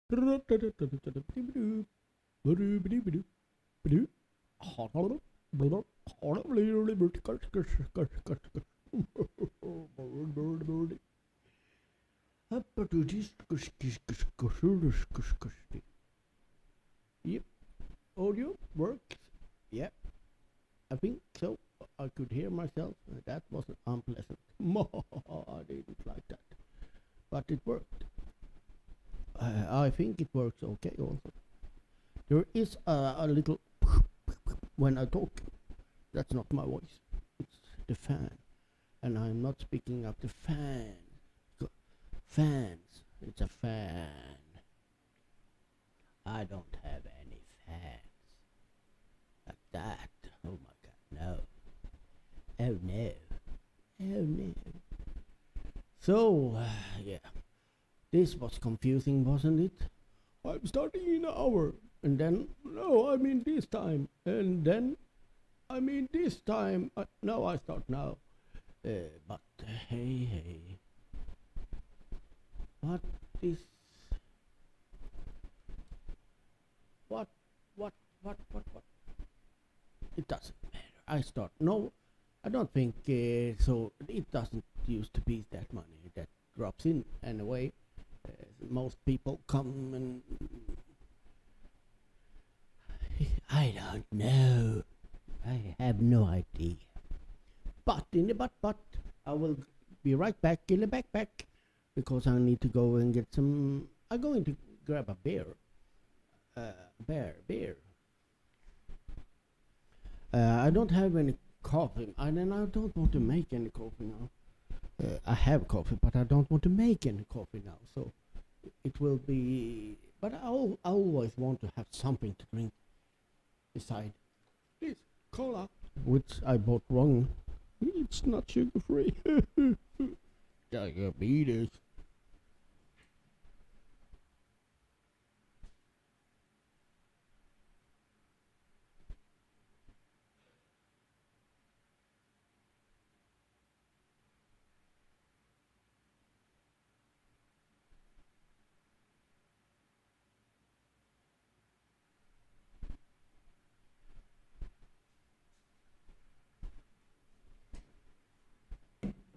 Yep, audio works. Yep, I think so. I could hear myself. That wasn't unpleasant. I didn't like that, but it worked. I think it works okay also. There is a little when I talk. That's not my voice. It's the fan, and I'm not speaking of the fan. Fans. It's a fan. I don't have any fans like that. Oh my god, no. Oh no. Oh no. So, yeah. This was confusing, wasn't it? I'm starting in an hour. And then, no, I mean this time. And then, I mean this time. No, I start now. But, hey. What is. What? It doesn't matter. I start. No, I don't think so. It doesn't used to be that money that drops in anyway. Most people come and I don't know. I have no idea. But in the but I will be right back in the backpack because I need to go and get some. I'm going to grab a beer. Beer. I don't have any coffee, and then I don't want to make any coffee now. I have coffee, but I don't want to make any coffee now. So it will be. But I always want to have something to drink beside. This cola, which I bought wrong. It's not sugar free. Diabetes.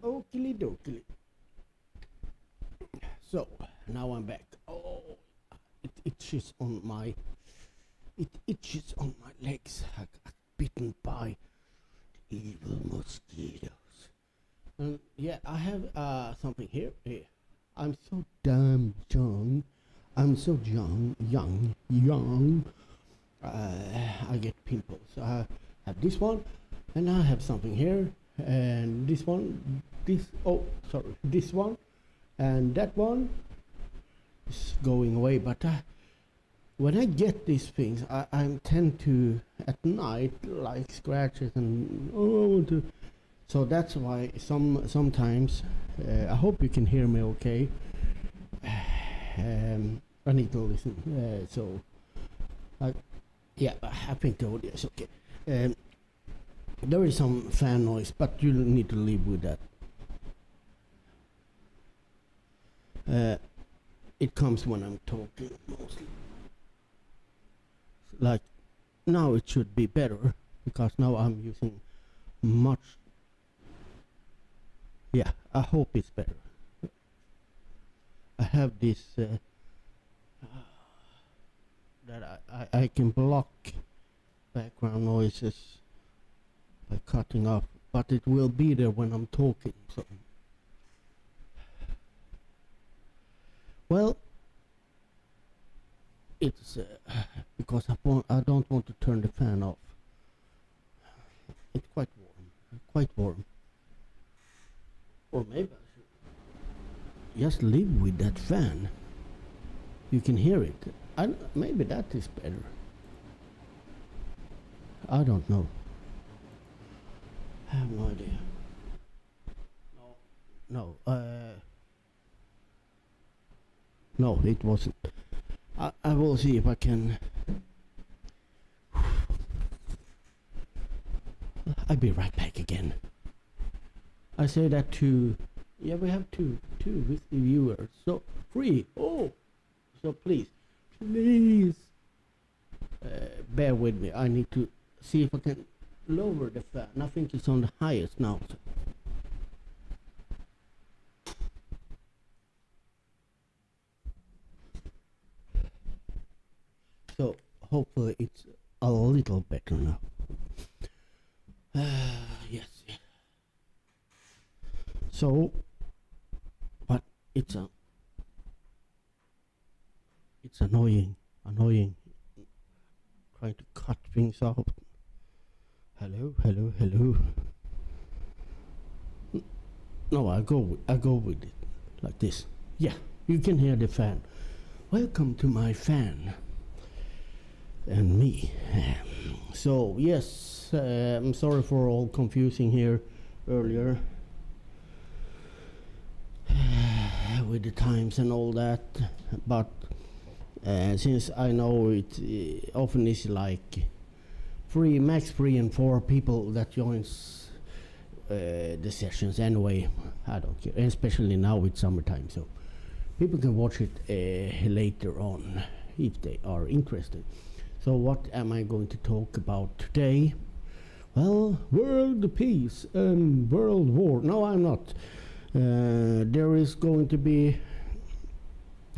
Oakley dokley. So now I'm back. Oh, it itches on my. It itches on my legs. I got bitten by evil mosquitoes. Yeah, I have something here. I'm so damn young. I'm so young. I get pimples. I have this one, and I have something here, and this one. This one, and that one is going away. But when I get these things, I tend to at night like scratches and so that's why sometimes I hope you can hear me okay. I need to listen. Yeah, I think the audio is okay. There is some fan noise, but you need to live with that. It comes when I'm talking mostly. Like now it should be better because now I'm using much. Yeah, I hope it's better. I have this that I can block background noises by cutting off, but it will be there when I'm talking. So. Well, it's because I don't want to turn the fan off. It's quite warm. Or maybe I should just live with that fan. You can hear it. Maybe that is better. I don't know. I have no idea. No. No, it wasn't. I will see if I can. I'll be right back again. I say that to. Yeah, we have two viewers. So free. Oh, so please Please bear with me. I need to see if I can lower the fan. I think it's on the highest now. So hopefully it's a little better now. Yes. So, but it's annoying, trying to cut things out. Hello. No, I go with it like this. Yeah, you can hear the fan. Welcome to my fan and me. So yes, I'm sorry for all confusing here earlier with the times and all that, but since I know it often is like max 3 and 4 people that joins the sessions anyway, I don't care, especially now it's summertime, so people can watch it later on if they are interested. So what am I going to talk about today? Well, world peace and world war. No, I'm not. There is going to be,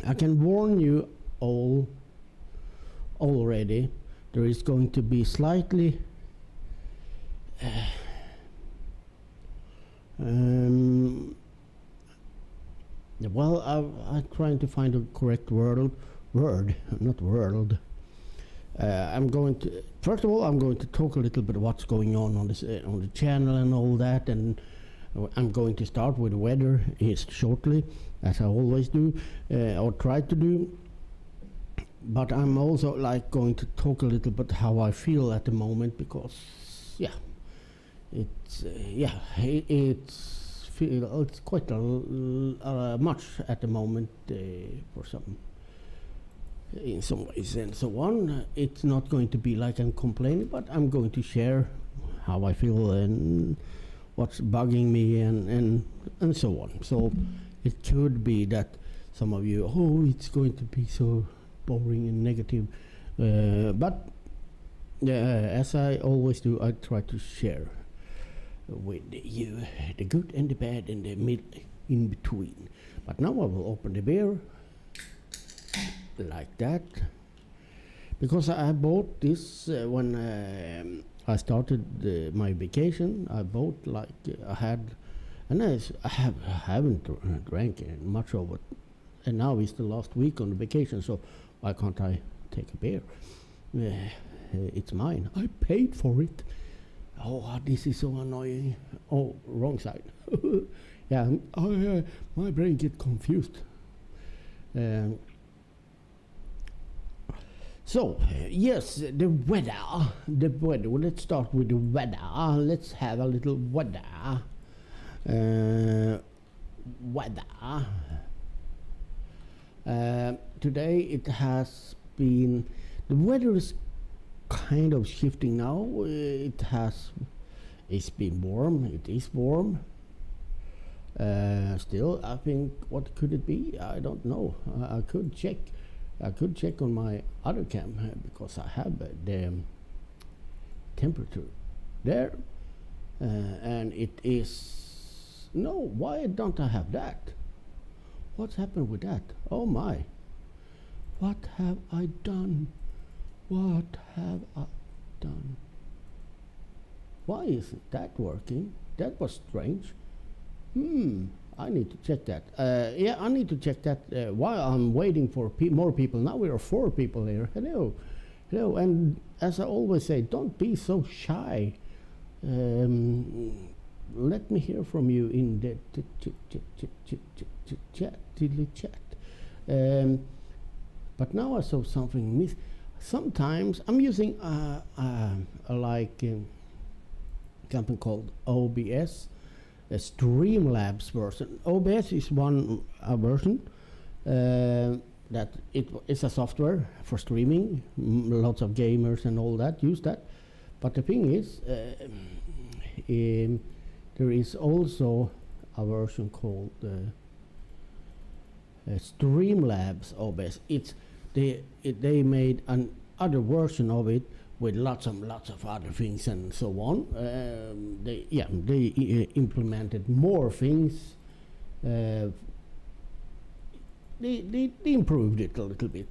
I can warn you all already, there is going to be slightly well, I'm trying to find a correct word, not world. I'm going to, first of all, I'm going to talk a little bit what's going on this on the channel and all that, and I'm going to start with the weather shortly, as I always do, or try to do. But I'm also like going to talk a little bit how I feel at the moment, because it's quite much at the moment for some, in some ways and so on. It's not going to be like I'm complaining, but I'm going to share how I feel and what's bugging me and so on. So it could be that some of you, oh, it's going to be so boring and negative, but as I always do, I try to share with you the good and the bad and the in between. But now I will open the beer like that, because I bought this when I started my vacation. I bought like I had, and I haven't drank much of it, and now it's the last week on the vacation, so why can't I take a beer? It's mine. I paid for it. Oh, this is so annoying. Oh, wrong side. Yeah, my brain gets confused. So, yes, the weather. Let's start with the weather. Let's have a little weather. Today it has been, the weather is kind of shifting now. It's been warm. It is warm. Still, I think, what could it be? I don't know. I could check. I could check on my other cam because I have the temperature there, and it is, no, why don't I have that? What's happened with that? Oh my, what have I done? What have I done? Why isn't that working? That was strange. I need to check that. Yeah, I need to check that while I'm waiting for more people. Now we are 4 people here. Hello. And as I always say, don't be so shy. Let me hear from you in the chat. But now I saw something miss. Sometimes I'm using something called OBS. A Streamlabs version. OBS is one version that it's a software for streaming. Lots of gamers and all that use that. But the thing is, there is also a version called Streamlabs OBS. It's they made an other version of it with lots of other things and so on. They implemented more things. They improved it a little bit.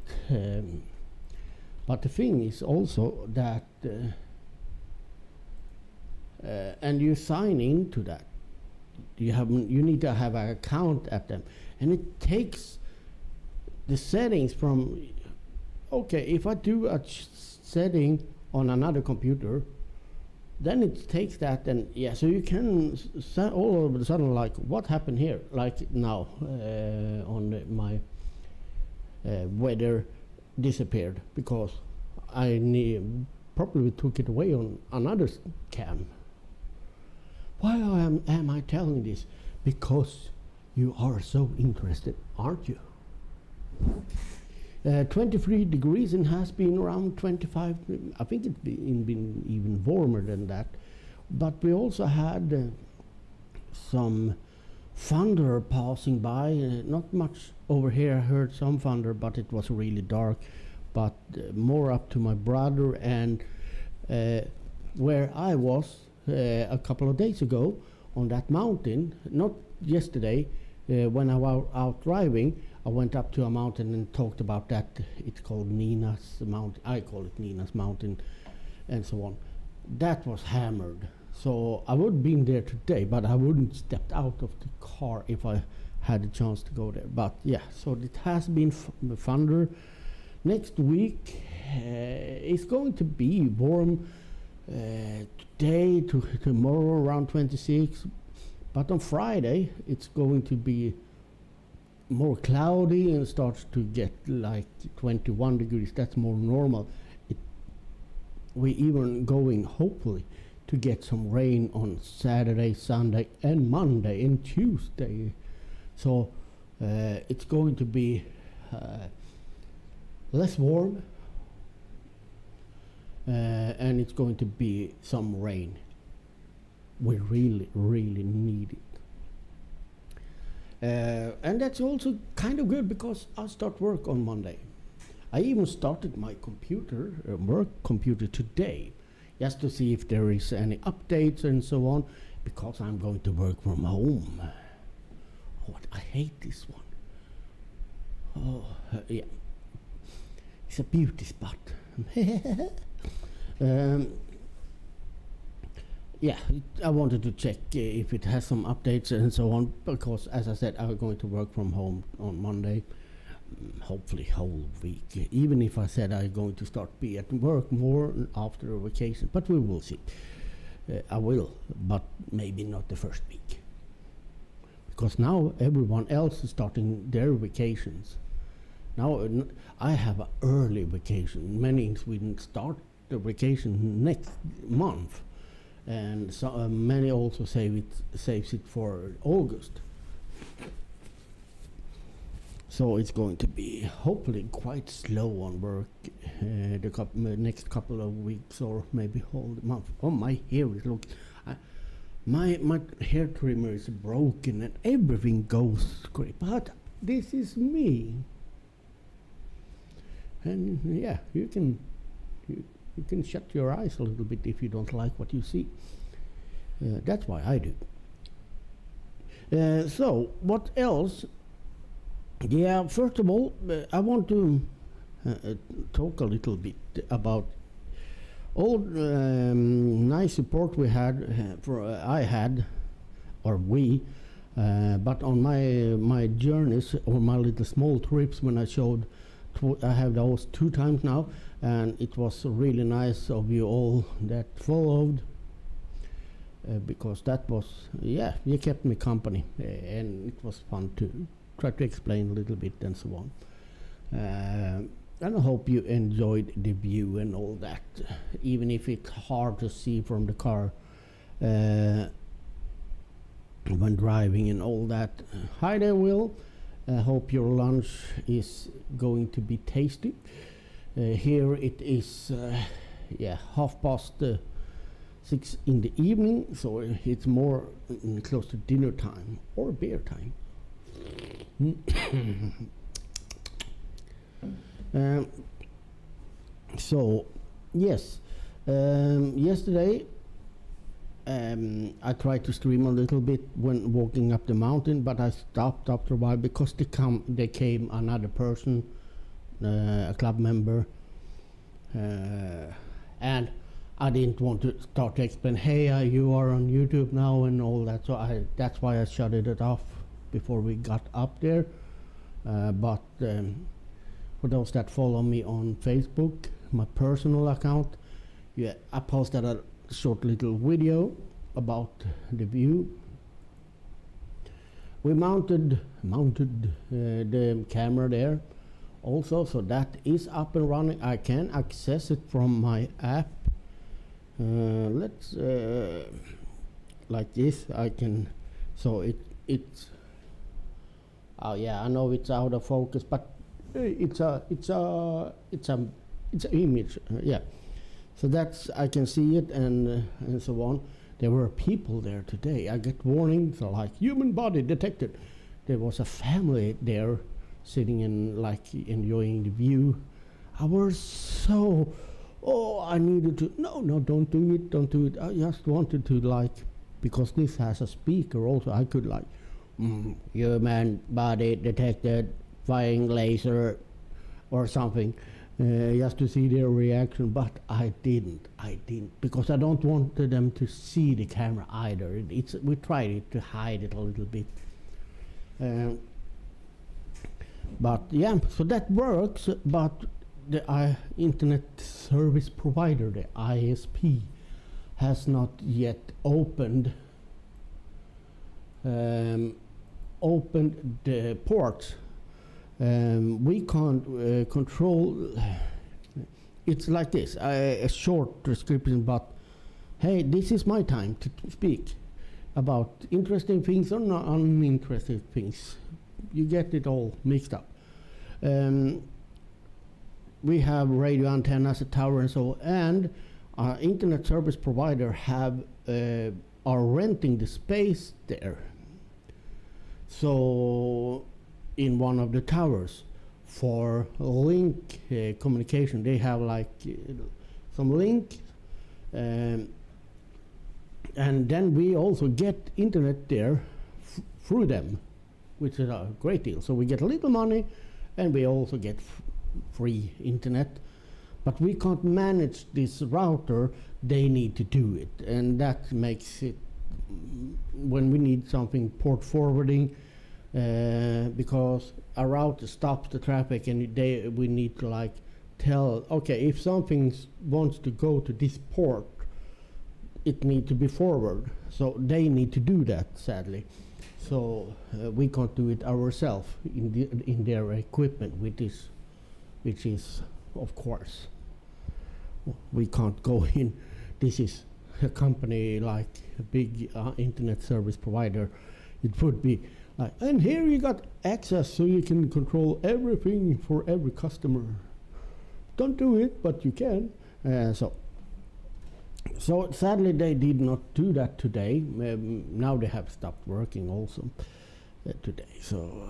But the thing is also that, and you sign into that. You need to have an account at them, and it takes the settings from. Okay, if I do a setting on another computer, then it takes that, and so you can all of a sudden, like, what happened here, like now on my weather disappeared because I probably took it away on another cam. Why am I telling this? Because you are so interested, aren't you? 23 degrees and has been around 25. I think it's been even warmer than that. But we also had some thunder passing by. Not much over here. I heard some thunder, but it was really dark. But more up to my brother and where I was a couple of days ago on that mountain. Not yesterday when I was out driving. I went up to a mountain and talked about that. It's called Nina's Mountain. I call it Nina's Mountain, and so on. That was hammered. So I would have been there today, but I wouldn't stepped out of the car if I had a chance to go there. But so it has been thunder. Next week it's going to be warm. Today to tomorrow around 26, but on Friday it's going to be more cloudy and starts to get like 21 degrees. That's more normal. We even going hopefully to get some rain on Saturday, Sunday and Monday and Tuesday. So it's going to be less warm and it's going to be some rain. We really need it. And that's also kind of good because I'll start work on Monday. I even started my computer, work computer today, just to see if there is any updates and so on, because I'm going to work from home. Oh, I hate this one. Oh, it's a beauty spot. I wanted to check if it has some updates and so on, because as I said, I'm going to work from home on Monday, hopefully whole week, even if I said I'm going to start be at work more after a vacation, but we will see. I will, but maybe not the first week, because now everyone else is starting their vacations. Now I have an early vacation. Many in Sweden start the vacation next month. And so many also saves it for August. So it's going to be hopefully quite slow on work the next couple of weeks or maybe whole month. Oh, my hair is my hair trimmer is broken and everything goes great. But this is me. And you can shut your eyes a little bit if you don't like what you see. That's why I do. So, what else? First of all, I want to talk a little bit about all nice support we had, but on my journeys or my little small trips when I showed. I have those 2 times now, and it was really nice of you all that followed, because that was, you kept me company, and it was fun to try to explain a little bit and so on. And I hope you enjoyed the view and all that, even if it's hard to see from the car when driving and all that. Hi there, Will. I hope your lunch is going to be tasty. Here it is 6:30 in the evening, so it's more close to dinner time or beer time. Um, so, yes, yesterday I tried to stream a little bit when walking up the mountain, but I stopped after a while because they came another person, a club member, and I didn't want to start to explain, hey, you are on YouTube now and all that, so that's why I shut it off before we got up there. But for those that follow me on Facebook, my personal account, yeah, I posted a short little video about the view. We mounted the camera there also, so that is up and running. I can access it from my app. Let's like this. I can, so it's oh yeah, I know it's out of focus, but it's an image, yeah. So that's, I can see it, and so on. There were people there today. I get warnings like human body detected. There was a family there sitting and like enjoying the view. I was so, I needed to, no, don't do it. I just wanted to, like, because this has a speaker also, I could like, human body detected, flying laser or something, just to see their reaction, but I didn't, because I don't want them to see the camera either. We tried to hide it a little bit. But yeah, so that works, but the internet service provider, the ISP, has not yet opened the ports. We can't control. It's like this, a short description, but hey, this is my time to speak about interesting things or not uninteresting things. You get it all mixed up. We have radio antennas, a tower, and so, and our internet service provider are renting the space there. So in one of the towers for link communication, they have like some link, and then we also get internet there through them, which is a great deal. So we get a little money, and we also get free internet, but we can't manage this router. They need to do it, and that makes it, when we need something port forwarding, because a router stops the traffic, and we need to like tell, okay, if something wants to go to this port, it needs to be forwarded. So they need to do that, sadly. So we can't do it ourselves in their equipment, which is, of course, we can't go in. This is a company like a big internet service provider. It would be like, and here you got access so you can control everything for every customer. Don't do it, but you can. So sadly they did not do that today. Now they have stopped working also today. So,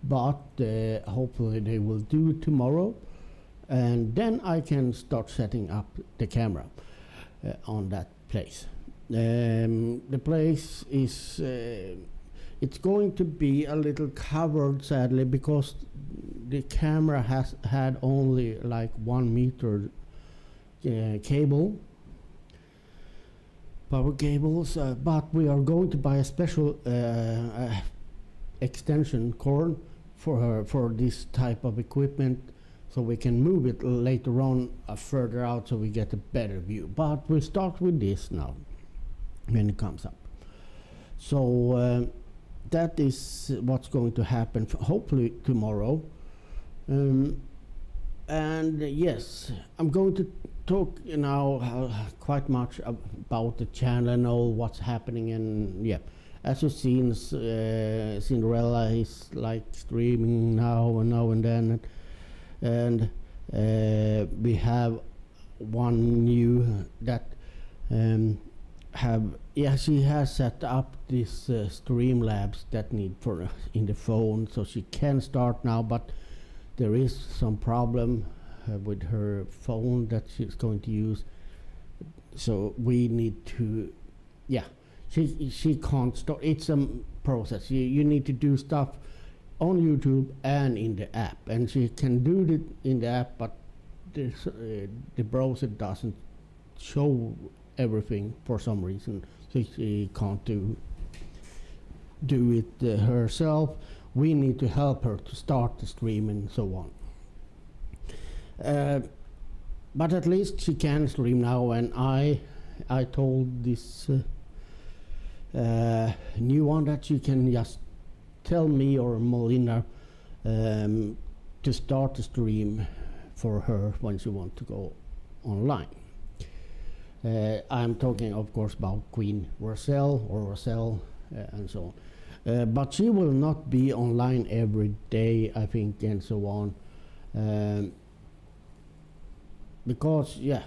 but hopefully they will do it tomorrow, and then I can start setting up the camera on that place. The place is it's going to be a little covered, sadly, because the camera has had only like 1 meter cable, power cables, but we are going to buy a special extension cord for this type of equipment, so we can move it later on further out, so we get a better view. But we'll start with this now when it comes up. So that is what's going to happen hopefully tomorrow. And yes, I'm going to talk now quite much about the channel and all what's happening. And yeah, as you've seen, Cinderella is like streaming now and then, and we have one new that she has set up this Streamlabs that need for in the phone, so she can start now, but there is some problem with her phone that she's going to use. So we need to, yeah, she can't start. It's a process. You need to do stuff on YouTube and in the app, and she can do it in the app, but the browser doesn't show everything for some reason, so she can't do it herself. We need to help her to start the stream and so on. But at least she can stream now, and I told this new one that she can just tell me or Molina to start the stream for her when she wants to go online. I'm talking, of course, about Queen Roselle or Roselle and so on. But she will not be online every day, I think, and so on. Because, yeah,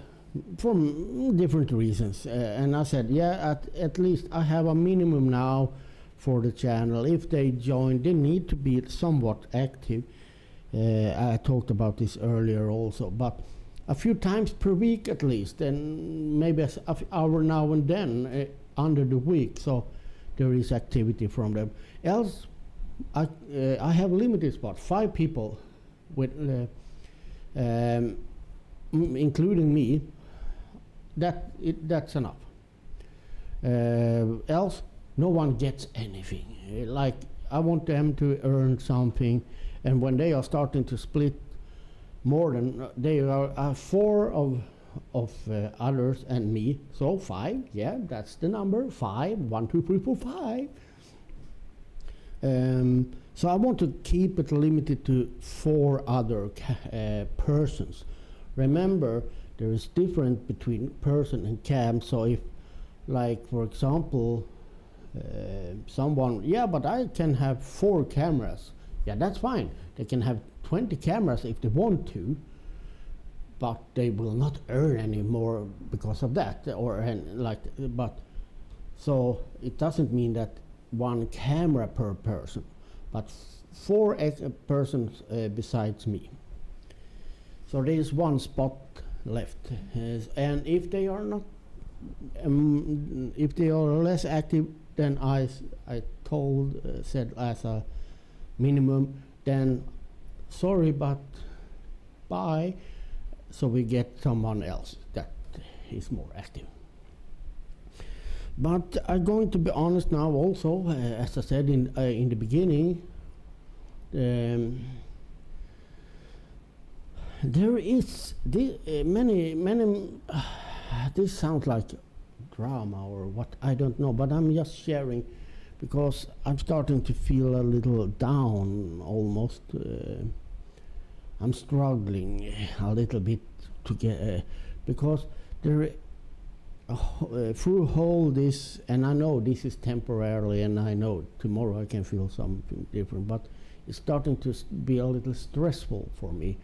from different reasons. And I said, yeah, at least I have a minimum now for the channel. If they join, they need to be somewhat active. I talked about this earlier also, but a few times per week at least, and maybe an hour now and then under the week, so there is activity from them. Else, I have limited spot, 5 people, with including me. That's enough. Else, no one gets anything. Like, I want them to earn something, and when they are starting to split more than they are 4 of others and me, so 5. Yeah, that's the number. 5. 1, 2, 3, 4, 5. So I want to keep it limited to 4 other persons. Remember, there is difference between person and cam. So if, like, for example, someone, yeah, but I can have 4 cameras. Yeah, that's fine. They can have 20 cameras if they want to, but they will not earn any more because of that. But so it doesn't mean that 1 camera per person, but 4 persons besides me. So there is 1 spot left, and if they are not, if they are less active than I said as a minimum, then sorry, but bye. So we get someone else that is more active. But I'm going to be honest now also, as I said in the beginning, there is many this sounds like drama or what, I don't know, but I'm just sharing because I'm starting to feel a little down almost. I'm struggling a little bit to get because there through all this, and I know this is temporarily, and I know tomorrow I can feel something different, but it's starting to be a little stressful for me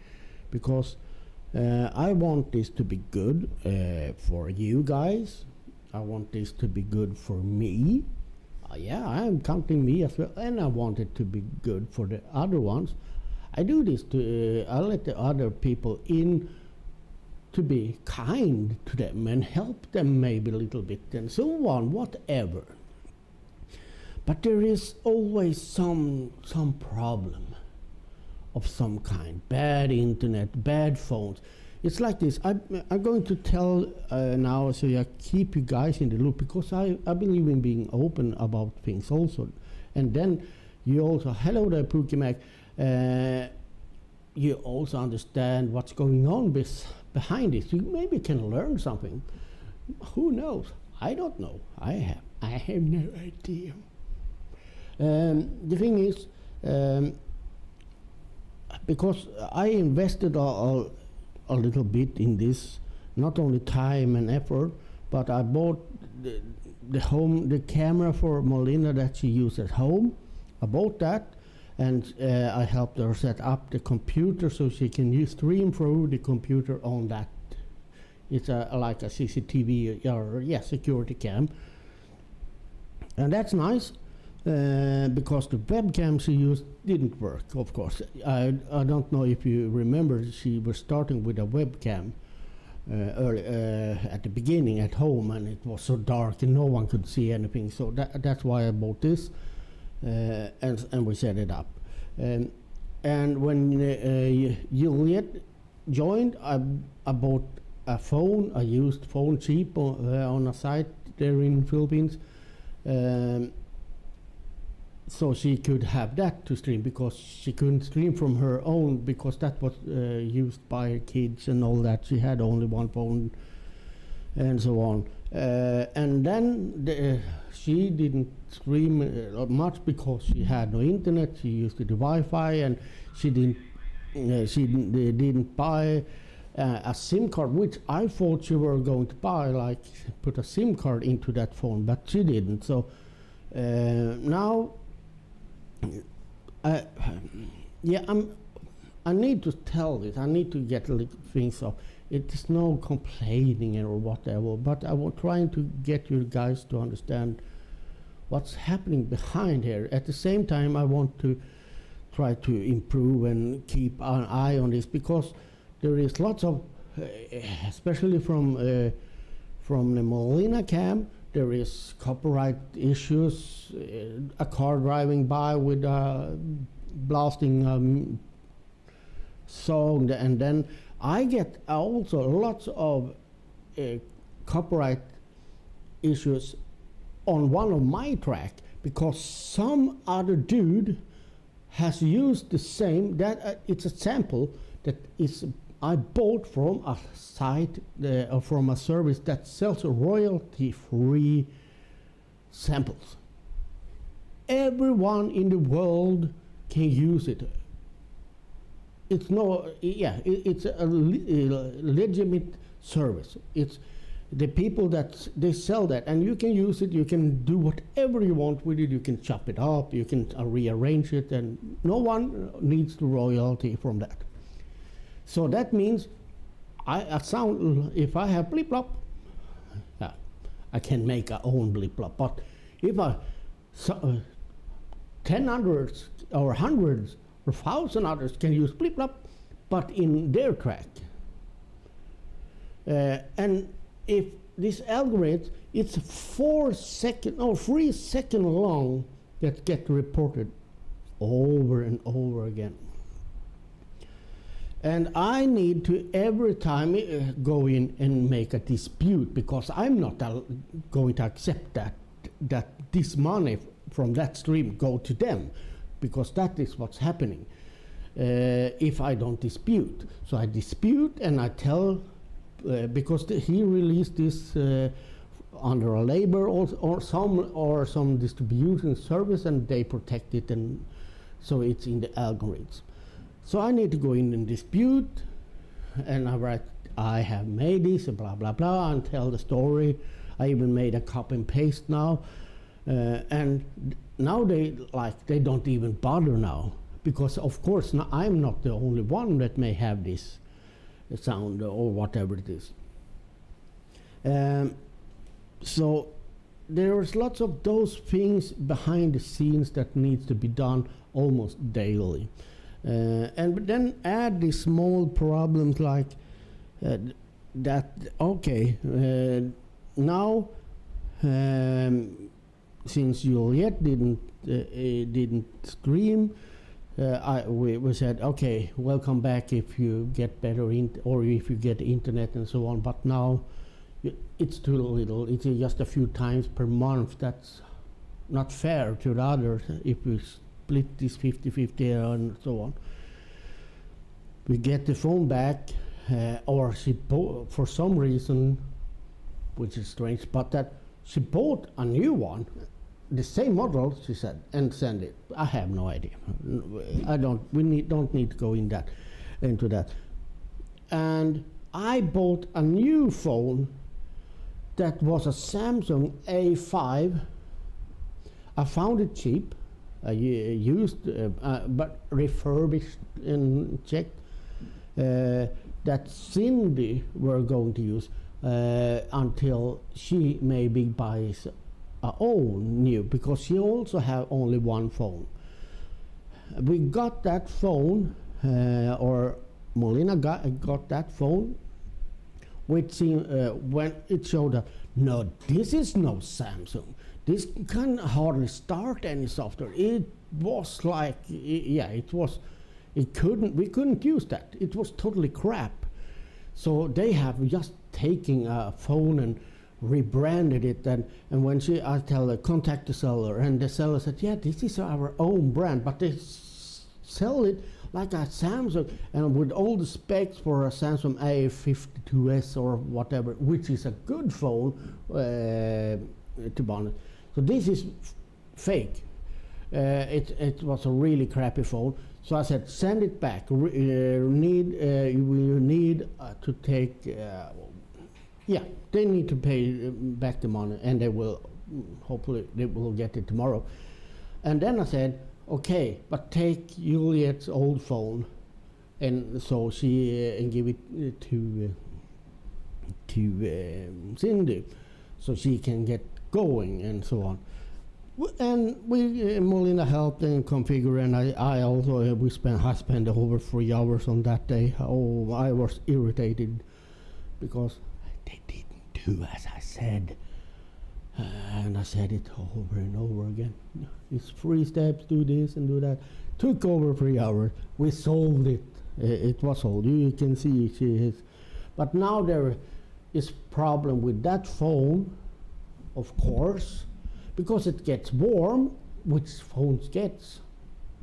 because I want this to be good for you guys. I want this to be good for me. Yeah, I'm counting me as well, and I want it to be good for the other ones. I do this to, I let the other people in to be kind to them and help them maybe a little bit and so on, whatever. But there is always some problem of some kind. Bad internet, bad phones. It's like this. I'm going to tell now, so I keep you guys in the loop, because I believe in being open about things also. And then you also, hello there, Pookie Mac. You also understand what's going on behind this. You maybe can learn something. Who knows? I don't know. I have no idea. The thing is, because I invested a little bit in this, not only time and effort, but I bought the camera for Molina that she used at home. I bought that, and I helped her set up the computer so she can stream through the computer on that. It's like a CCTV or security cam, and that's nice. because the webcam she used didn't work, of course. I don't know if you remember, she was starting with a webcam early, at the beginning at home, and it was so dark and no one could see anything. So that's why I bought this, and we set it up. And when Juliet joined, I bought a phone, a used phone, cheap on a site there in Philippines. So she could have that to stream, because she couldn't stream from her own, because that was used by kids and all that. She had only one phone and so on. And then she didn't stream much because she had no internet. She used the Wi-Fi, and she didn't buy a SIM card, which I thought she were going to buy, like put a SIM card into that phone, but she didn't. So now, yeah, I need to tell this. I need to get things off. It is no complaining or whatever, but I was trying to get you guys to understand what's happening behind here. At the same time, I want to try to improve and keep an eye on this, because there is lots of, especially from the Molina cam, there is copyright issues, a car driving by with blasting song, and then I get also lots of copyright issues on one of my track, because some other dude has used the same, that it's a sample that is I bought from a site or from a service that sells royalty-free samples. Everyone in the world can use it. It's no, yeah, it's a legitimate service. It's the people that they sell that, and you can use it. You can do whatever you want with it. You can chop it up. You can rearrange it, and no one needs the royalty from that. So that means I sound, if I have blip blop, yeah, I can make a own blip blop. But if 10 others or hundreds or 1,000 others can use blip blop, but in their track, and if this algorithm, it's 4 seconds or 3 seconds long that get reported over and over again. And I need to every time go in and make a dispute, because I'm not going to accept that this money from that stream go to them, because that is what's happening if I don't dispute. So I dispute and I tell, because he released this under a label or some distribution service, and they protect it, and so it's in the algorithms. So I need to go in and dispute, and I write, I have made this, blah, blah, blah, and tell the story. I even made a copy and paste now. And now they don't even bother now, because of course now I'm not the only one that may have this sound or whatever it is. So there's lots of those things behind the scenes that needs to be done almost daily. And then add these small problems like that. Okay, now since Juliet didn't stream, we said, okay, welcome back if you get better or if you get internet and so on. But now it's too little. It's just a few times per month. That's not fair to the others. If we split this 50-50 and so on, we get the phone back, or she bought, for some reason, which is strange, but that she bought a new one, the same model, she said, and send it. I have no idea. Don't need to go into that. And I bought a new phone that was a Samsung A5. I found it cheap. Used, but refurbished and checked, that Cindy were going to use until she maybe buys own new, because she also have only one phone. We got that phone, or Molina got that phone, which when it showed that, no, this is no Samsung. This can hardly start any software. It was like, yeah, it was. We couldn't use that. It was totally crap. So they have just taken a phone and rebranded it, and when I tell her, contact the seller, and the seller said, yeah, this is our own brand, but they sell it like a Samsung and with all the specs for a Samsung A52s or whatever, which is a good phone, to be honest. So this is fake. It was a really crappy phone. So I said, send it back. You need to take, yeah, they need to pay back the money, and they will, hopefully they will get it tomorrow. And then I said, okay, but take Juliet's old phone, and so she and give it to Cindy, so she can get going and so on. And we Molina helped and configure, and I also I spent over 3 hours on that day. Oh, I was irritated because they didn't do as I said, and I said it over and over again. It's 3 steps, do this and do that. Took over 3 hours. We solved it. It was solved. You can see she is, but now there is problem with that phone, of course. Because it gets warm, which phones gets,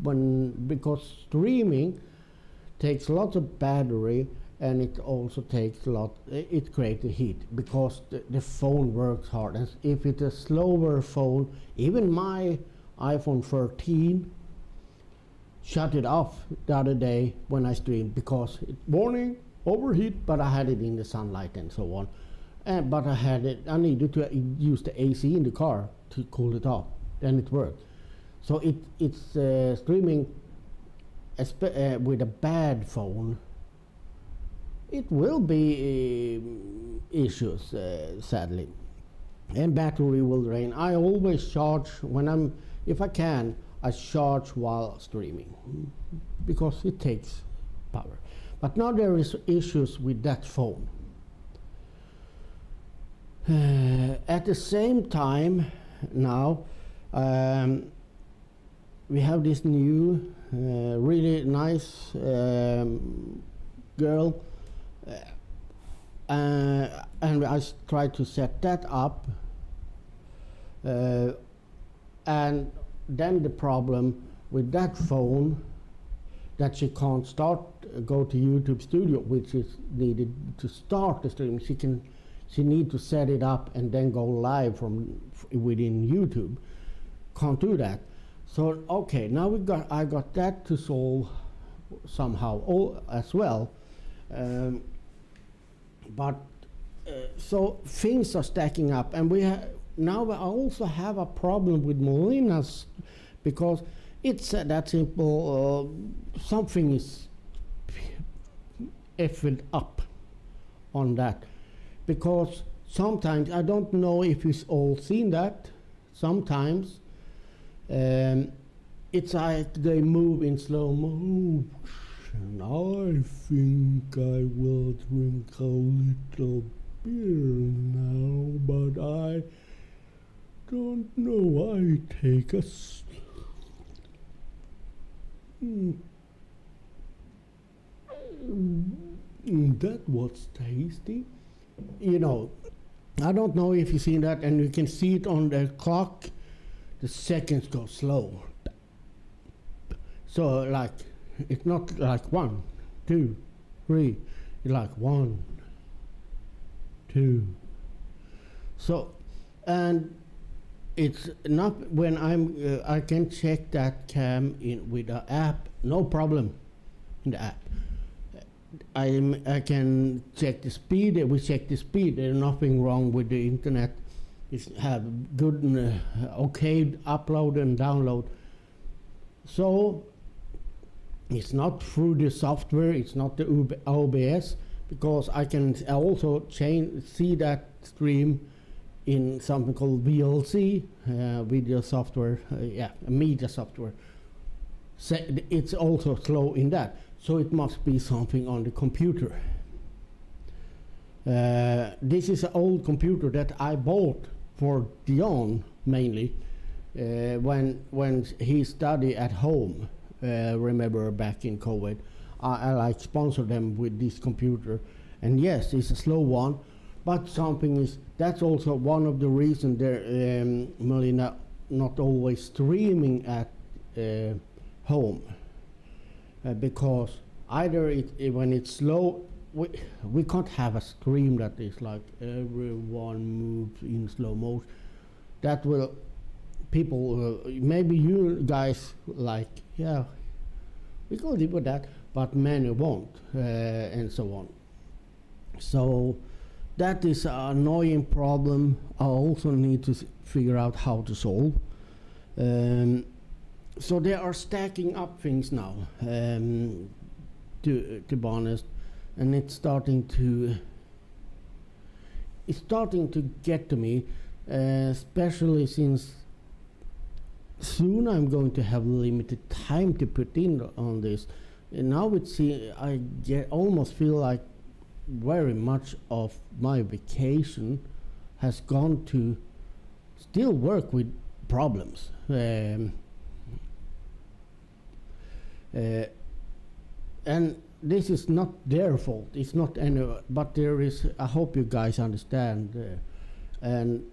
because streaming takes lots of battery, and it also takes it creates heat, because the phone works hard. And if it's a slower phone, even my iPhone 13 shut it off the other day when I streamed, because warning, overheat, but I had it in the sunlight and so on. But I needed to use the AC in the car to cool it off, then it worked. So it's streaming with a bad phone. It will be issues, sadly, and battery will drain. I always charge if I can, I charge while streaming, because it takes power. But now there is issues with that phone. At the same time, now we have this new, really nice girl, and I tried to set that up, and then the problem with that phone, that she can't go to YouTube Studio, which is needed to start the stream. She need to set it up and then go live from within YouTube. Can't do that. So okay, now I got that to solve somehow as well. So things are stacking up, and now we also have a problem with Molina's, because it's that simple. Something is effed up on that. Because sometimes, I don't know if you've all seen that, sometimes it's like they move in slow motion. I think I will drink a little beer now, but I don't know. I take a that was tasty. You know, I don't know if you've seen that, and you can see it on the clock, the seconds go slow. So like, it's not like 1, 2, 3, it's like 1, 2. So, and it's not when I can check that cam in with the app, no problem in the app. I can check the speed. We check the speed. There's nothing wrong with the internet. It's have good, okay upload and download. So it's not through the software. It's not the OBS, because I can also see that stream in something called VLC, video software, media software. It's also slow in that, so it must be something on the computer. This is an old computer that I bought for Dion mainly when he studied at home. Remember back in COVID, I like sponsored them with this computer, and yes, it's a slow one, but something is, that's also one of the reasons they're Melina not always streaming at home, because either when it's slow, we can't have a stream that is like everyone moves in slow motion. That will, people, maybe you guys like, yeah, we can live with that, but many won't, and so on. So that is an annoying problem I also need to figure out how to solve. So they are stacking up things now, to be honest, and it's starting to get to me, especially since soon I'm going to have limited time to put in on this. And now I almost feel like very much of my vacation has gone to still work with problems. And this is not their fault. It's not any, but there is. I hope you guys understand, and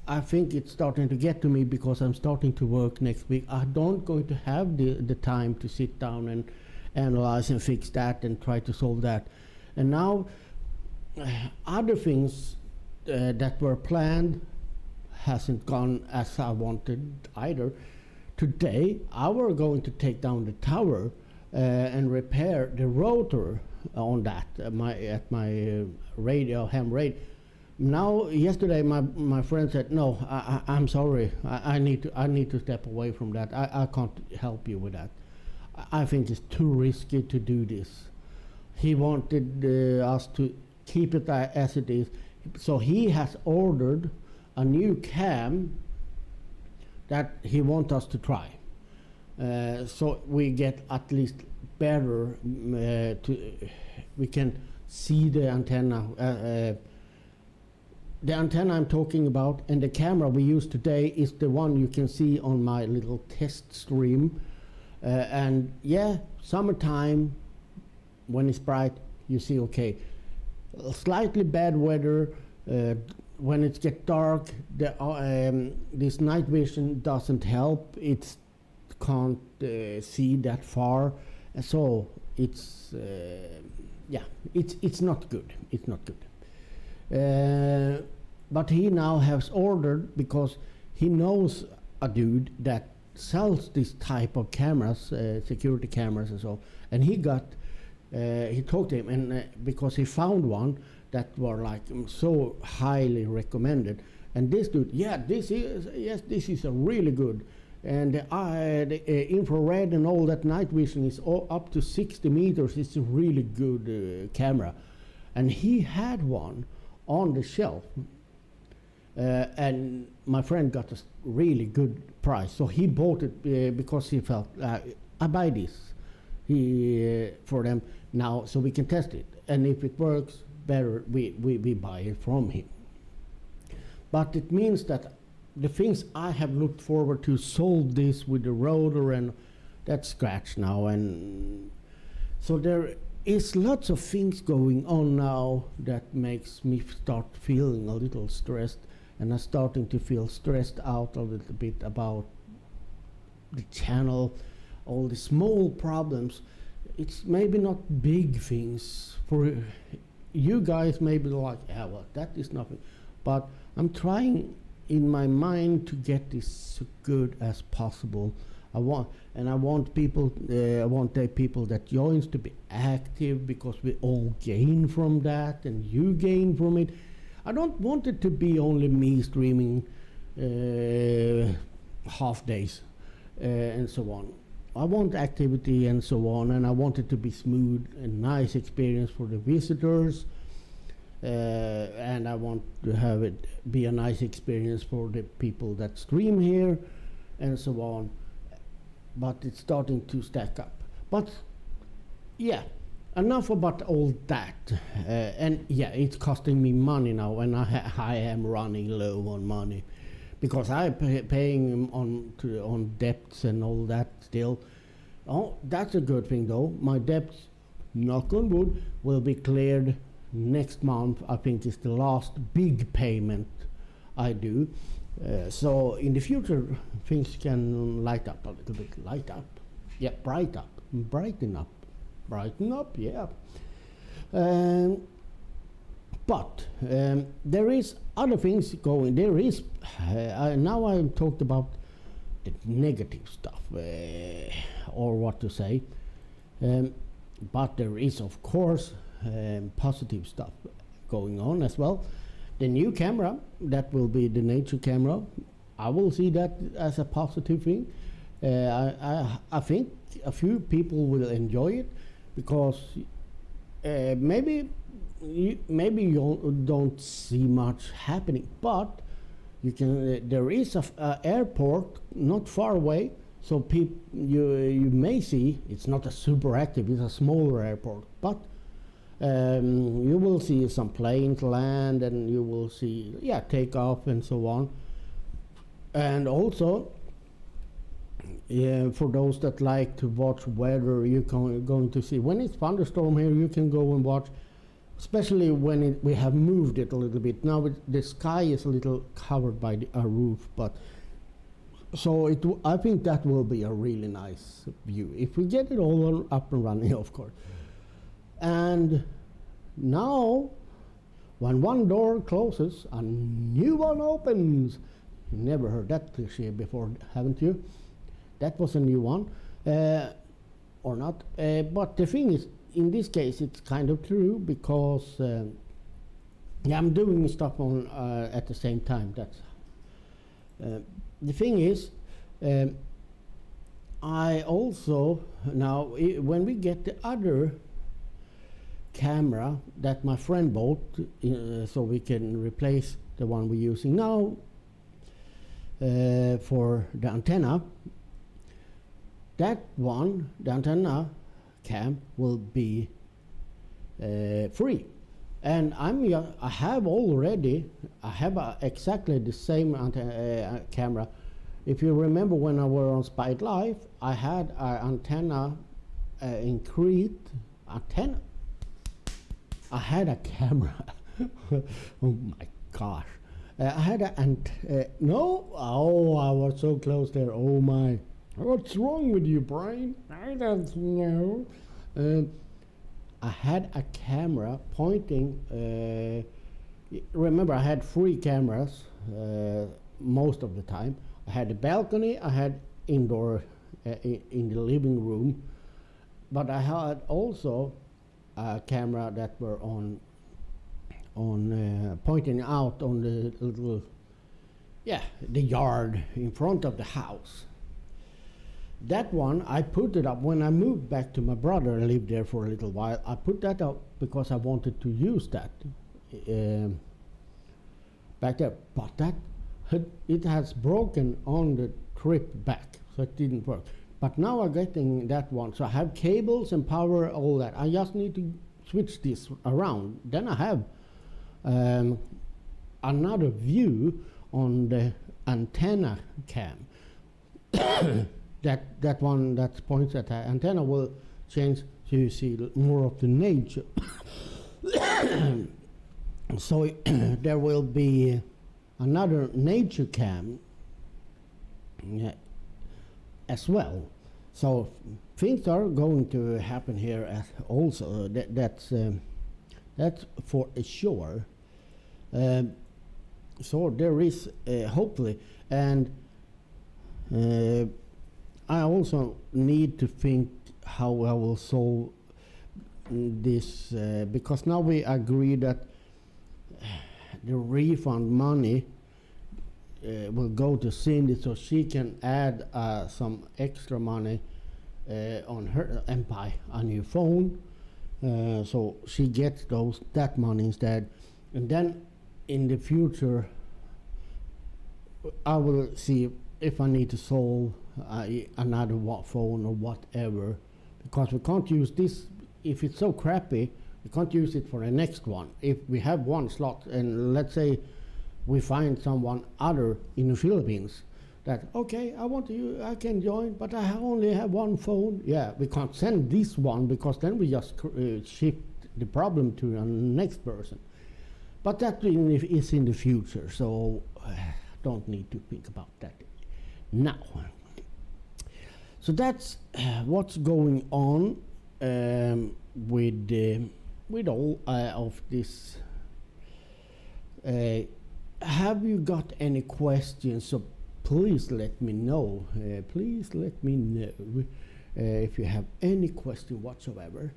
I think it's starting to get to me because I'm starting to work next week. I don't going to have the time to sit down and analyze and fix that and try to solve that. And now other things that were planned hasn't gone as I wanted either. Today I were going to take down the tower and repair the rotor on that at my radio, ham radio. Now, yesterday, my friend said, "No, I'm sorry. I need to step away from that. I can't help you with that. I think it's too risky to do this." He wanted us to keep it as it is, so he has ordered a new cam that he wants us to try. So we get at least better. We can see the antenna. The antenna I'm talking about and the camera we use today is the one you can see on my little test stream. And yeah, summertime, when it's bright, you see okay. Slightly bad weather, when it gets dark, this night vision doesn't help. It can't see that far, so it's it's not good. It's not good. But he now has ordered, because he knows a dude that sells this type of cameras, security cameras and so, and he talked to him, and because he found one that were like so highly recommended, and this dude, this is a really good, and the infrared and all that night vision is up to 60 meters. It's a really good camera, and he had one on the shelf, and my friend got a really good price, so he bought it because he felt I buy this for them now so we can test it, and if it works better, we buy it from him. But it means that the things I have looked forward to solve this with the rotor and that's scratched now, and so there is lots of things going on now that makes me start feeling a little stressed, and I'm starting to feel stressed out a little bit about the channel, all the small problems. It's maybe not big things for you guys, maybe like, yeah, well, that is nothing, but I'm trying in my mind to get this so good as possible. I want people, I want the people that joins to be active, because we all gain from that and you gain from it. I don't want it to be only me streaming half days and so on. I want activity and so on, and I want it to be smooth and nice experience for the visitors. and I want to have it be a nice experience for the people that stream here and so on. But it's starting to stack up. But yeah, enough about all that. And yeah, it's costing me money now, and I am running low on money because I'm paying on debts and all that still. Oh, that's a good thing though. My debts, knock on wood, will be cleared next month. I think it's the last big payment I do. So in the future, things can light up a little bit. Light up, yeah, brighten up, yeah. But there is other things going. There is now I've talked about the negative stuff, or what to say. But there is, of course, positive stuff going on as well. The new camera, that will be the nature camera, I will see that as a positive thing. I think a few people will enjoy it because maybe you don't see much happening, but you can. There is a airport not far away, so you may see it's not a super active. It's a smaller airport, but you will see some planes land, and you will see take off and so on. And also, for those that like to watch weather, you're going to see when it's thunderstorm here. You can go and watch, especially when we have moved it a little bit. Now the sky is a little covered by a roof, but so I think that will be a really nice view if we get it all up and running, of course. And now, when one door closes, a new one opens. You never heard that cliche before, haven't you? That was a new one, or not. But the thing is, in this case, it's kind of true because I'm doing stuff on at the same time. That's the thing is. I also now when we get the other camera that my friend bought, so we can replace the one we're using now for the antenna. That one, the antenna cam, will be free, and I have exactly the same camera. If you remember when I were on Spite Life, I had an antenna in Crete. I had a camera. Oh my gosh. I had no. Oh, I was so close there. Oh my. What's wrong with you, Brian? I don't know. I had a camera pointing. Remember, I had 3 cameras most of the time. I had a balcony, I had indoor in the living room, but I had also a camera that were on pointing out on the little, the yard in front of the house. That one, I put it up when I moved back to my brother and lived there for a little while. I put that up because I wanted to use that back there, but it has broken on the trip back, so it didn't work. But now I'm getting that one, so I have cables and power, all that. I just need to switch this around. Then I have another view on the antenna cam. that one that points at the antenna will change so you see more of the nature. So there will be another nature cam as well. So things are going to happen here as also. That's for sure. So there is hopefully, and I also need to think how I will solve this because now we agree that the refund money will go to Cindy so she can add some extra money on her and buy a new phone, so she gets that money instead. And then in the future, I will see if I need to solve another phone or whatever, because we can't use this. If it's so crappy, we can't use it for the next one. If we have one slot, and let's say we find someone other in the Philippines that, okay, I want to use, I can join, but I only have one phone. Yeah, we can't send this one, because then we just shift the problem to the next person. But that is in the future, so don't need to think about that now. So that's what's going on with all of this. Have you got any questions? So please let me know. Please let me know if you have any question whatsoever.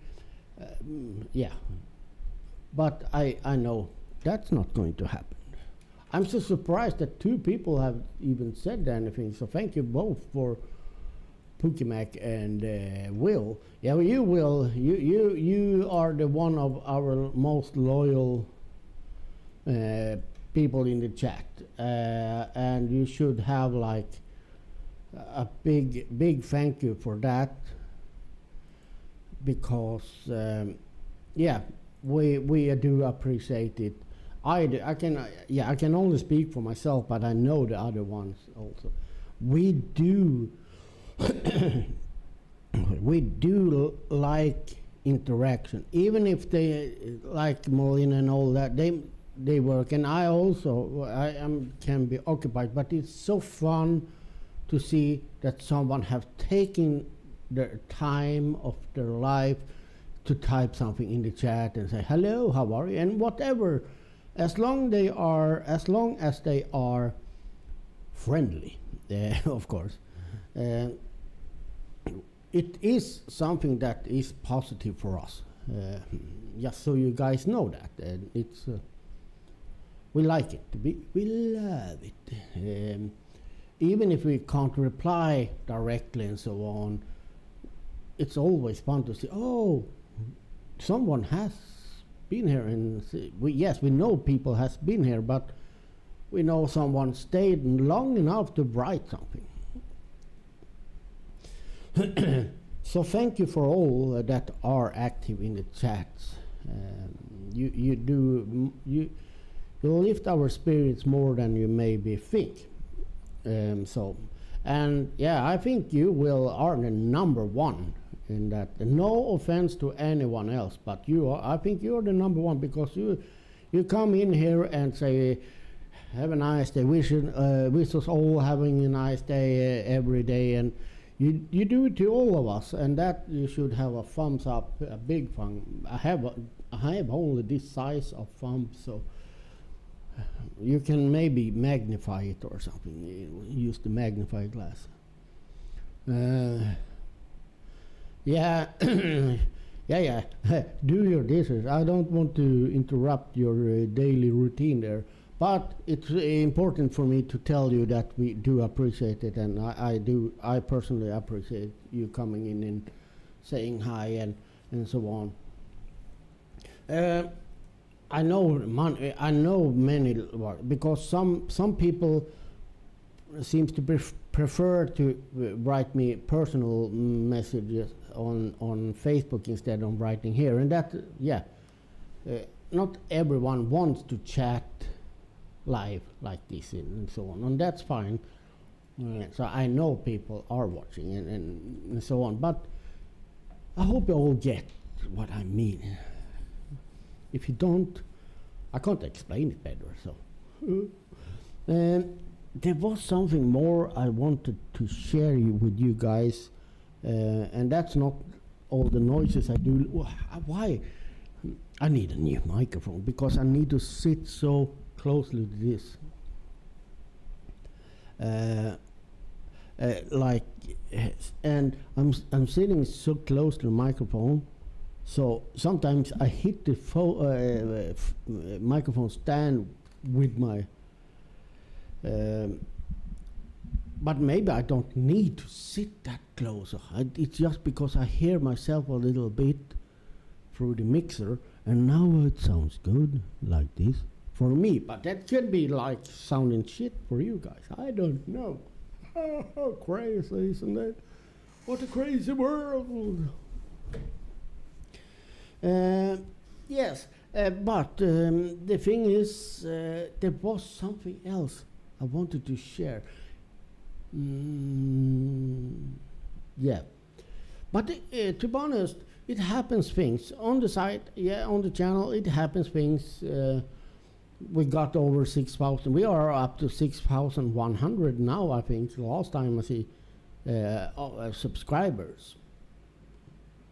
Yeah, but I know that's not going to happen. I'm so surprised that 2 people have even said anything. So thank you both for Pukimac and Will. Yeah, well, you Will, you are the one of our most loyal people in the chat, and you should have like a big thank you for that, because yeah, we do appreciate it. I can only speak for myself, but I know the other ones also. We do we do like interaction, even if they like Molina and all that. They work, and I also can be occupied, but it's so fun to see that someone have taken the time of their life to type something in the chat and say hello, how are you, and whatever. As long as they are friendly, of course. It is something that is positive for us. Just so you guys know that, it's we like it. We love it. Even if we can't reply directly and so on, it's always fun to see. Oh, someone has been here, and yes, we know people has been here, but we know someone stayed long enough to write something. So thank you for all that are active in the chats. You lift our spirits more than you maybe think. And yeah, I think you are the number one in that. No offense to anyone else, but I think you're the number one, because you come in here and say, have a nice day, wish us all having a nice day every day, and you do it to all of us, and that you should have a thumbs up, a big thumb. I have only this size of thumb, so you can maybe magnify it or something. Use the magnifying glass. Yeah, yeah. Do your dishes. I don't want to interrupt your daily routine there, but it's important for me to tell you that we do appreciate it, and I personally appreciate you coming in and saying hi and so on. I know many, because some people seems to prefer to write me personal messages on Facebook instead of writing here, and that, yeah, not everyone wants to chat live like this and so on, and that's fine. So I know people are watching and so on, but I hope you all get what I mean. If you don't, I can't explain it better. So there was something more I wanted to share with you guys, and that's not all the noises I do. Why? I need a new microphone, because I need to sit so closely to this. And I'm sitting so close to the microphone, so sometimes I hit the microphone stand with my. But maybe I don't need to sit that close. It's just because I hear myself a little bit through the mixer, and now it sounds good like this for me. But that could be like sounding shit for you guys. I don't know. How crazy, isn't it? What a crazy world. Yes, but the thing is, there was something else I wanted to share. Yeah, but to be honest, it happens things on the site. Yeah, on the channel, it happens things. We got over 6,000. We are up to 6,100 now. I think last time I see subscribers,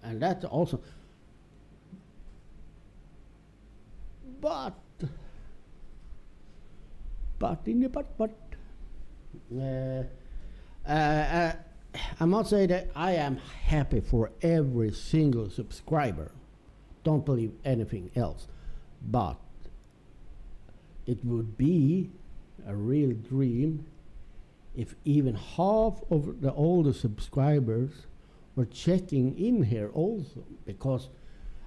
and that's also. But in the but. I must say that I am happy for every single subscriber. Don't believe anything else. But it would be a real dream if even half of the older subscribers were checking in here also, because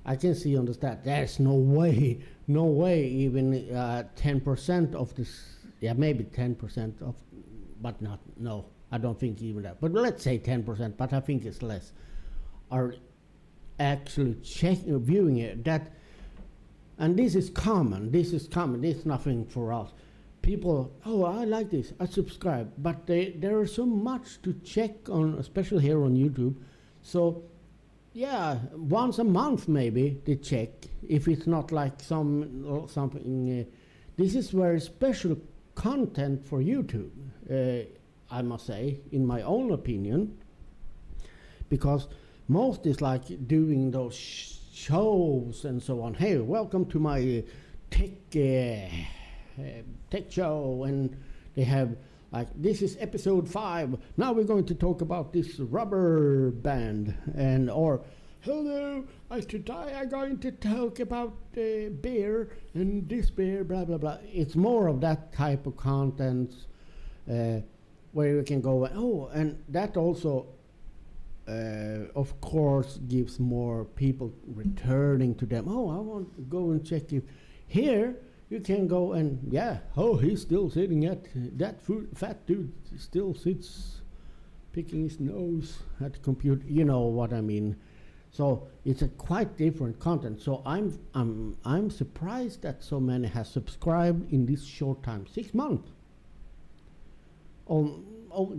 I can see on the stat there's no way even 10% of this, yeah, maybe 10% of, but not, no, I don't think even that, but let's say 10%, but I think it's less, are actually checking, viewing it. That, and this is common, this is nothing for us. People, oh, I like this, I subscribe, but there is so much to check on, especially here on YouTube. So yeah, once a month maybe they check, if it's not like something. This is very special content for YouTube, I must say, in my own opinion, because most is like doing those shows and so on. Hey, welcome to my tech show, and they have like, this is episode 5. Now we're going to talk about this rubber band, and or hello, today I'm going to talk about beer and this beer, blah blah blah. It's more of that type of content where you can go. Oh, and that also, of course, gives more people returning to them. Oh, I want to go and check if here. You can go and, yeah, oh, he's still sitting at that fat dude still sits picking his nose at the computer. You know what I mean. So it's a quite different content. So I'm surprised that so many have subscribed in this short time, 6 months.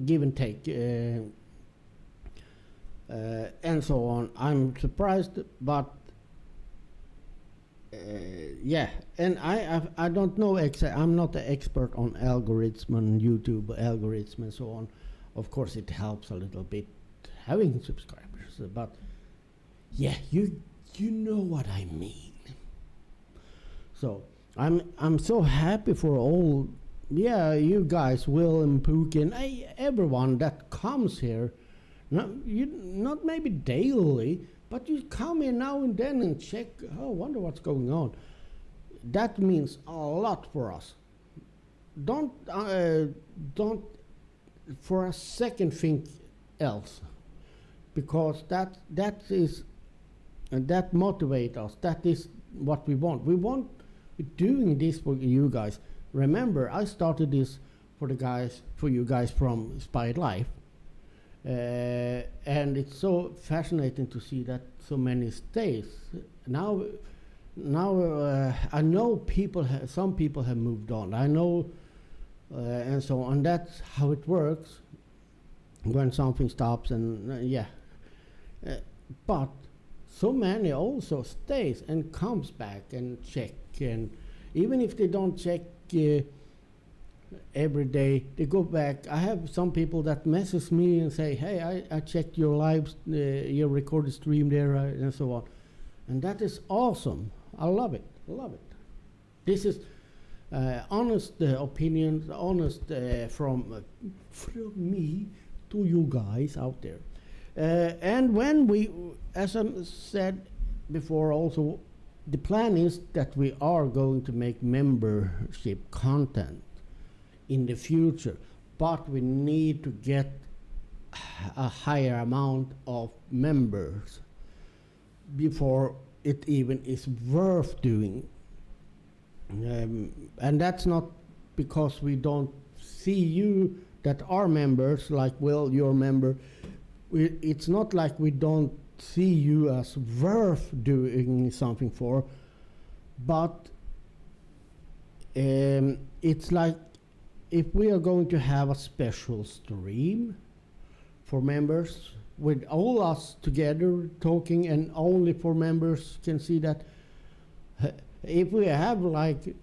Give and take, and so on. I'm surprised, but. Yeah, and I don't know I'm not an expert on algorithms and YouTube algorithms and so on. Of course, it helps a little bit having subscribers, but yeah, you know what I mean. So I'm so happy for all, yeah, you guys, Will and Pukin, everyone that comes here. Not maybe daily, but you come in now and then and check, oh, wonder what's going on. That means a lot for us. Don't for a second think else, because that motivates us. That is what we want. We want doing this for you guys. Remember, I started this for you guys from Inspired Life. And it's so fascinating to see that so many stays. Now I know some people have moved on. I know, and so on. That's how it works when something stops, and yeah. But so many also stays and comes back and check, and even if they don't check every day, they go back. I have some people that message me and say, hey, I checked your live, your recorded stream there, and so on. And that is awesome. I love it. This is honest opinions, honest from me to you guys out there. And when we, as I said before also, the plan is that we are going to make membership content in the future, but we need to get a higher amount of members before it even is worth doing. And that's not because we don't see you that are members, like Will, you're a member. It's not like we don't see you as worth doing something for, but it's like if we are going to have a special stream for members with all us together talking and only for members can see that, if we have like,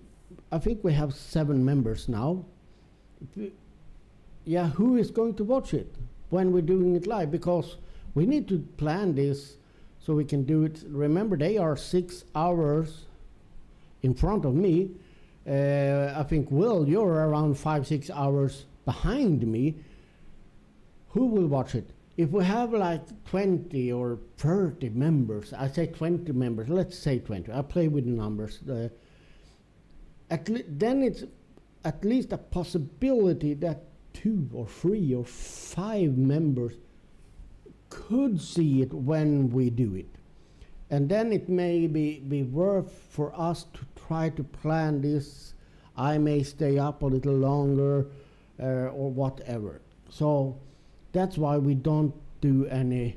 I think we have 7 members now, yeah, who is going to watch it when we're doing it live? Because we need to plan this so we can do it. Remember, they are 6 hours in front of me. I think, Will, you're around 5-6 hours behind me. Who will watch it? If we have like 20 or 30 members, I say 20 members, let's say 20. I play with the numbers. Then it's at least a possibility that 2 or 3 or 5 members could see it when we do it. And then it may be worth for us to try to plan this. I may stay up a little longer or whatever. So that's why we don't do any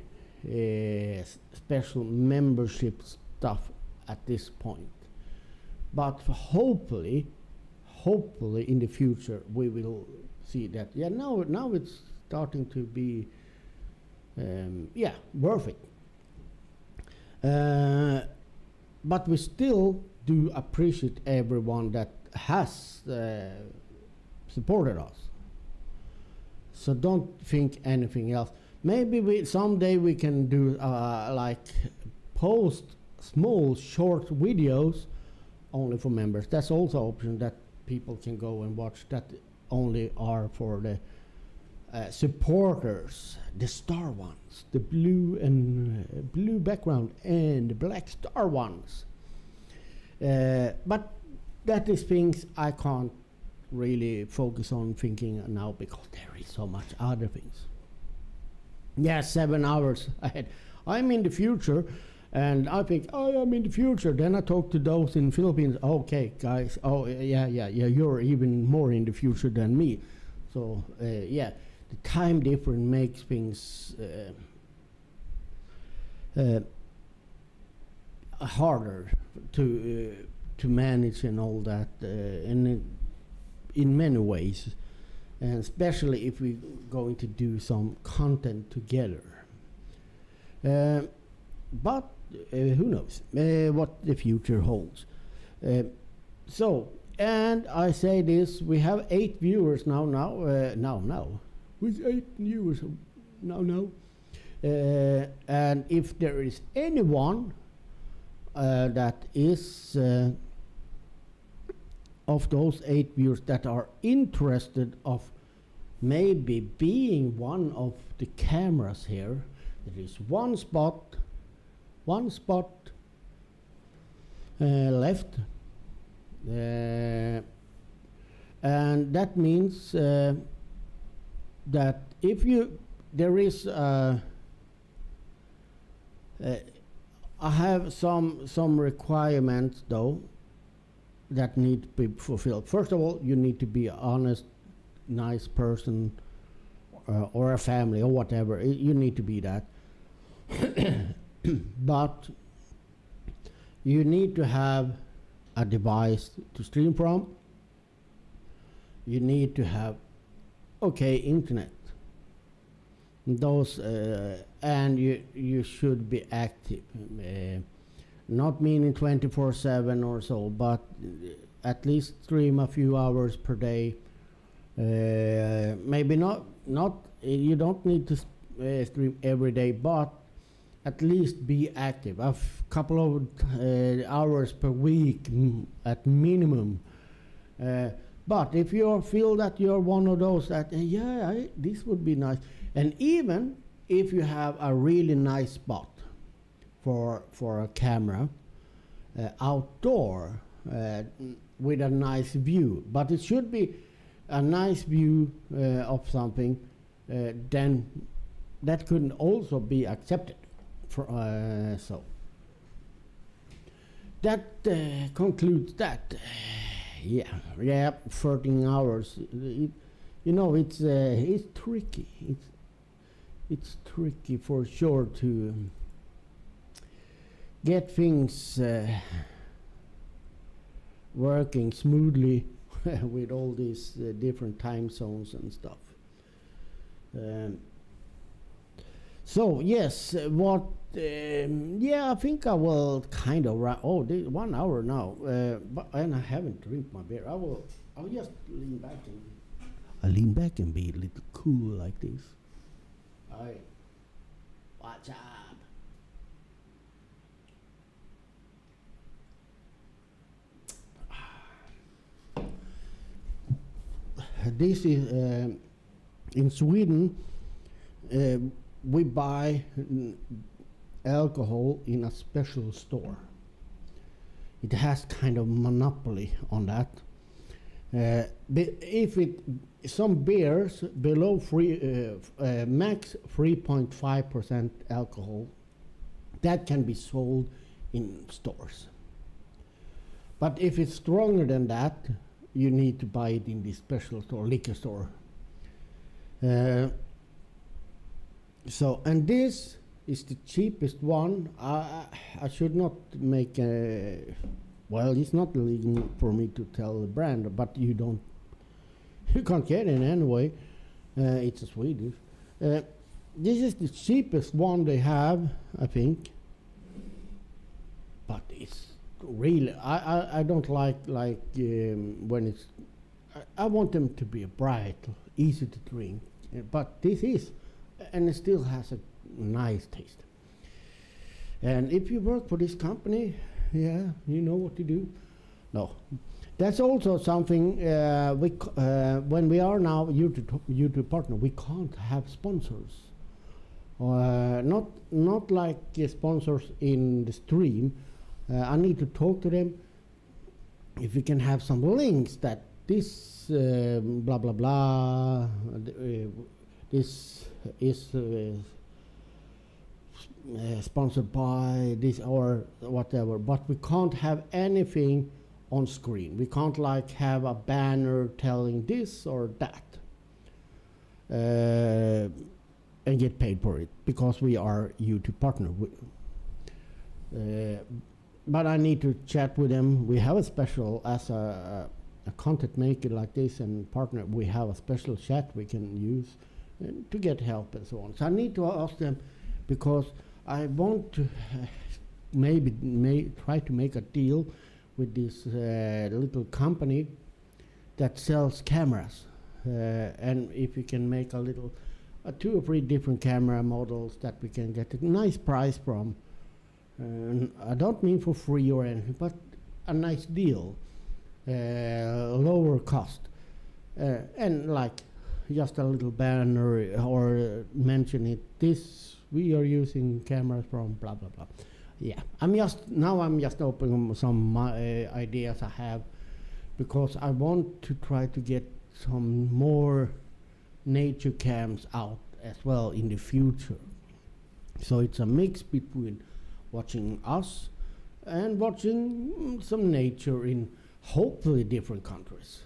special membership stuff at this point. But hopefully in the future we will see that. Yeah, now it's starting to be worth it. But we still do appreciate everyone that has supported us. So don't think anything else. Maybe someday we can do like post small short videos only for members. That's also an option that people can go and watch, that only are for the supporters, the star ones, the blue background and the black star ones. But that is things I can't really focus on thinking now because there is so much other things. Yeah, 7 hours ahead. I'm in the future, and I think I am in the future. Then I talk to those in Philippines. Okay, guys. Oh, yeah. You're even more in the future than me. So the time difference makes things harder to manage and all that, and in many ways, and especially if we're going to do some content together. But who knows what the future holds. And I say this, we have 8 viewers now, with 8 viewers now. And if there is anyone that is of those 8 viewers that are interested of maybe being one of the cameras here, there is one spot left, and that means that if there is I have some requirements though that need to be fulfilled. First of all, you need to be an honest, nice person, or a family or whatever. You need to be that. But you need to have a device to stream from. You need to have internet. Those and you should be active. Not meaning 24/7 or so, but at least stream a few hours per day. Maybe not. You don't need to stream every day, but at least be active. A couple of hours per week at minimum. But if you feel that you're one of those that this would be nice, and even if you have a really nice spot for a camera outdoor with a nice view, but it should be a nice view of something, then that could also be accepted. that concludes that. Yeah, 13 hours. It's tricky. It's tricky for sure to get things working smoothly with all these different time zones and stuff. So yes, what? I think I will kind of. 1 hour now, and I haven't drank my beer. I'll just lean back and. I lean back and be a little cool like this. Alright. What's up? This is in Sweden. We buy alcohol in a special store. It has kind of monopoly on that. Some beers below max 3.5% alcohol, that can be sold in stores. But if it's stronger than that, you need to buy it in the special store, liquor store. And this is the cheapest one. I should not make it's not illegal for me to tell the brand, but you can't get it anyway. It's a Swedish. This is the cheapest one they have, I think. But it's really, I don't like when it's, I want them to be bright, easy to drink. But this is, and it still has a nice taste. And if you work for this company, you know what to do. No, that's also something when we are now YouTube partner, we can't have sponsors. Not like sponsors in the stream. I need to talk to them if we can have some links that this blah blah blah. This is sponsored by this or whatever, but we can't have anything on screen. We can't have a banner telling this or that and get paid for it because we are YouTube partner. But I need to chat with them. We have a special, as a content maker like this and partner, we have a special chat we can use to get help and so on. So I need to ask them because I want to maybe try to make a deal with this little company that sells cameras. And if we can make a 2 or 3 different camera models that we can get a nice price from. I don't mean for free or anything, but a nice deal, lower cost, and just a little banner or mention it. This we are using cameras from blah blah blah. Yeah, I'm just opening some ideas I have because I want to try to get some more nature cams out as well in the future. So it's a mix between watching us and watching some nature in hopefully different countries.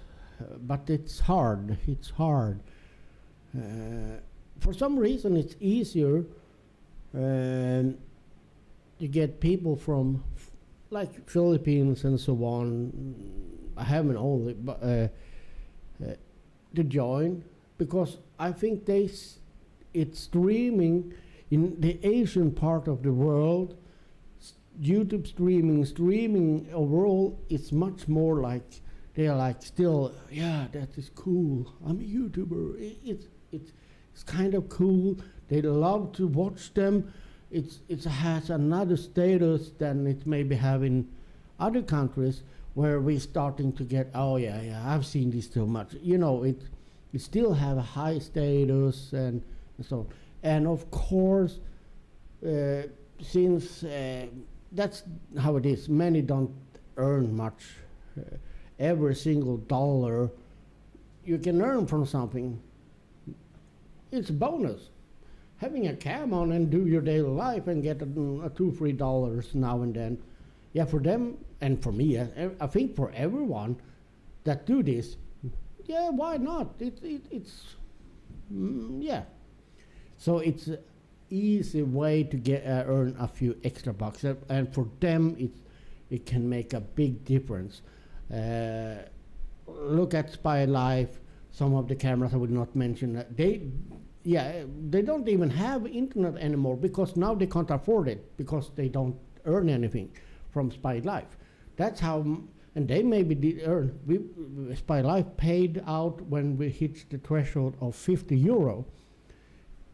But it's hard. For some reason it's easier to get people from Philippines and so on. I haven't only to join because I think it's streaming in the Asian part of the world. YouTube streaming overall is much more they are still, that is cool. I'm a YouTuber. It's kind of cool. They love to watch them. It has another status than it maybe have in other countries where we're starting to get, I've seen this too much. It still have a high status and so on. And of course, since that's how it is, many don't earn much. Every single dollar you can earn from something, it's a bonus. Having a cam on and do your daily life and get $2-3 now and then, yeah, for them and for me, I think for everyone that do this, yeah, why not? It's yeah. So it's an easy way to get earn a few extra bucks, and for them it can make a big difference. Look at Spy Life. Some of the cameras I would not mention. They don't even have internet anymore because now they can't afford it because they don't earn anything from Spy Life. That's how, and they maybe did earn. Spy Life paid out when we hit the threshold of €50,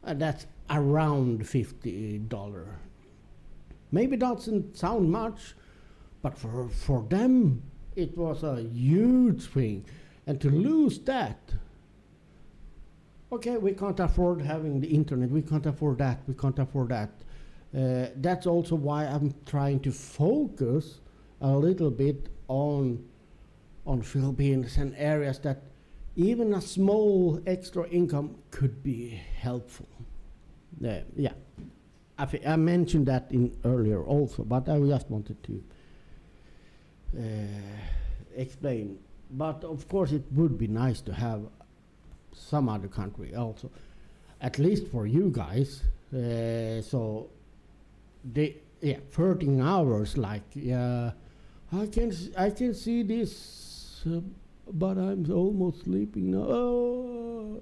and that's around $50. Maybe doesn't sound much, but for them it was a huge thing, and to lose that. Okay, we can't afford having the internet. We can't afford that. We can't afford that. That's also why I'm trying to focus a little bit on Philippines and areas that even a small extra income could be helpful. Yeah, I mentioned that in earlier also, but I just wanted to explain. But of course, it would be nice to have some other country also, at least for you guys. So they 13 hours, like, yeah, I can see this, but I'm almost sleeping now. Oh,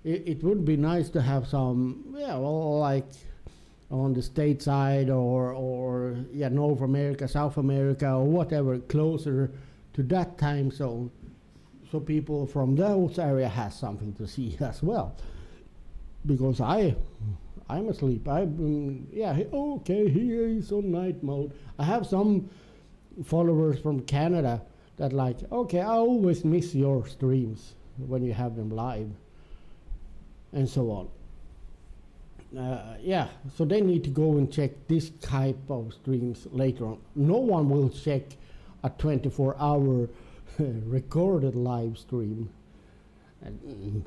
it would be nice to have some, like on the state side or North America, South America, or whatever, closer to that time zone, so people from those area has something to see as well. Because I'm asleep. Okay, here is on night mode. I have some followers from Canada that like, okay, I always miss your streams when you have them live, and so on. So they need to go and check this type of streams later on. No one will check a 24-hour recorded live stream. And,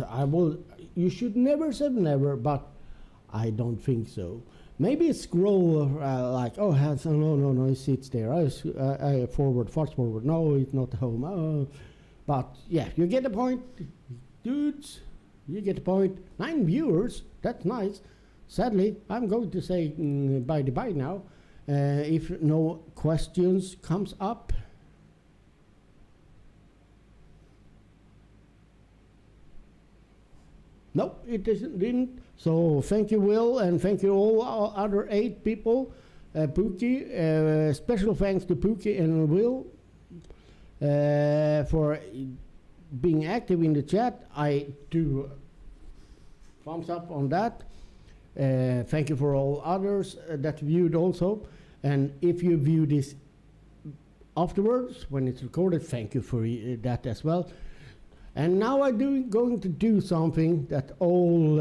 I will. You should never say never, but I don't think so. Maybe scroll like, oh, no, it sits there. I forward, fast forward. No, it's not home. But yeah, you get the point, dudes. You get the point. 9 viewers. That's nice. Sadly, I'm going to say bye now. If no questions comes up. No, it didn't. So thank you, Will, and thank you all other 8 people. Pookie, special thanks to Pookie and Will for being active in the chat. I do thumbs up on that. Thank you for all others that viewed also. And if you view this afterwards, when it's recorded, thank you for that as well. And now I'm going to do something that all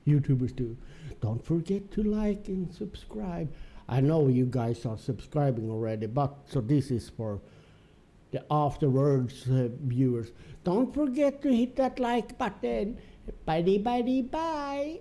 YouTubers do. Don't forget to like and subscribe. I know you guys are subscribing already, but so this is for the afterwards viewers. Don't forget to hit that like button. Bye.